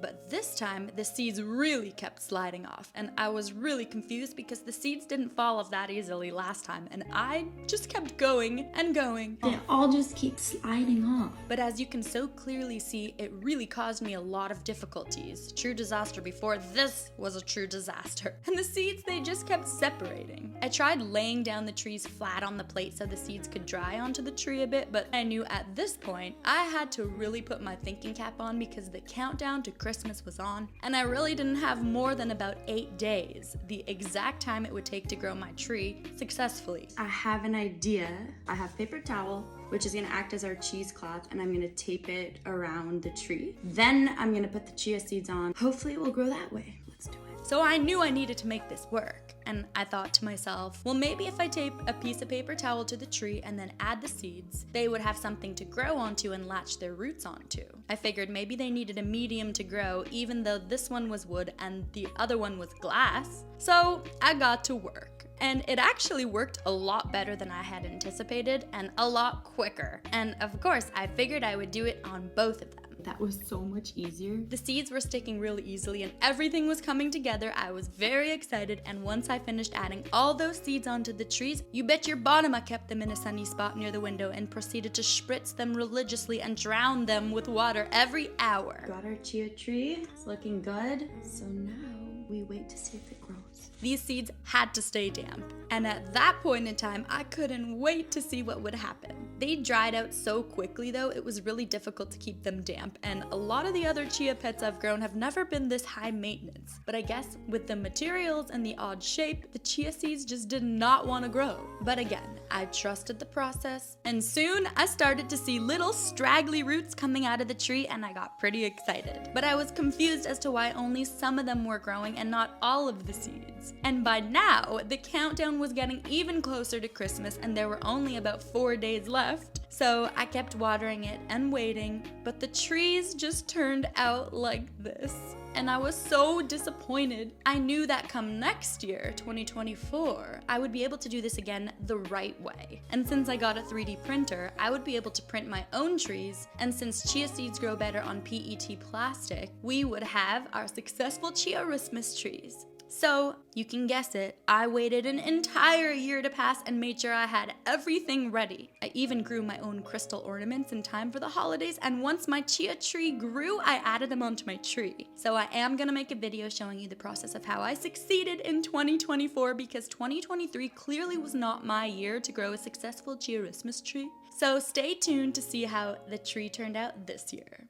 but this time the seeds really kept sliding off, and I was really confused because the seeds didn't fall off that easily last time, and I just kept going and going. They all just keep sliding off. But as you can so clearly see, it really caused me a lot of difficulties. True disaster before this was a true disaster. And the seeds, they just kept separating. I tried laying down the trees flat on the plate so the seeds could dry onto the tree a bit, but I knew at this point I had to really put my thinking cap on because the countdown to Christmas was on, and I really didn't have more than about 8 days, the exact time it would take to grow my tree successfully. I have an idea. I have paper towel, which is gonna act as our cheesecloth, and I'm gonna tape it around the tree. Then I'm gonna put the chia seeds on. Hopefully it will grow that way. Let's do it. So I knew I needed to make this work, and I thought to myself, well, maybe if I tape a piece of paper towel to the tree and then add the seeds, they would have something to grow onto and latch their roots onto. I figured maybe they needed a medium to grow, even though this one was wood and the other one was glass. So I got to work. And it actually worked a lot better than I had anticipated and a lot quicker. And of course, I figured I would do it on both of them. That was so much easier. The seeds were sticking really easily and everything was coming together. I was very excited, and once I finished adding all those seeds onto the trees, you bet your bottom I kept them in a sunny spot near the window and proceeded to spritz them religiously and drown them with water every hour. Got our chia tree. It's looking good. So now we wait to see if it grows. These seeds had to stay damp, and at that point in time, I couldn't wait to see what would happen. They dried out so quickly though, it was really difficult to keep them damp, and a lot of the other chia pets I've grown have never been this high maintenance. But I guess with the materials and the odd shape, the chia seeds just did not want to grow. But again, I trusted the process, and soon I started to see little straggly roots coming out of the tree, and I got pretty excited. But I was confused as to why only some of them were growing and not all of the seeds. And by now, the countdown was getting even closer to Christmas, and there were only about 4 days left. So I kept watering it and waiting, but the trees just turned out like this. And I was so disappointed. I knew that come next year, 2024, I would be able to do this again the right way. And since I got a 3D printer, I would be able to print my own trees, and since chia seeds grow better on PET plastic, we would have our successful chia-ristmas trees. So, you can guess it, I waited an entire year to pass and made sure I had everything ready. I even grew my own crystal ornaments in time for the holidays, and once my chia tree grew, I added them onto my tree. So I am gonna make a video showing you the process of how I succeeded in 2024, because 2023 clearly was not my year to grow a successful chia-ristmas tree. So stay tuned to see how the tree turned out this year.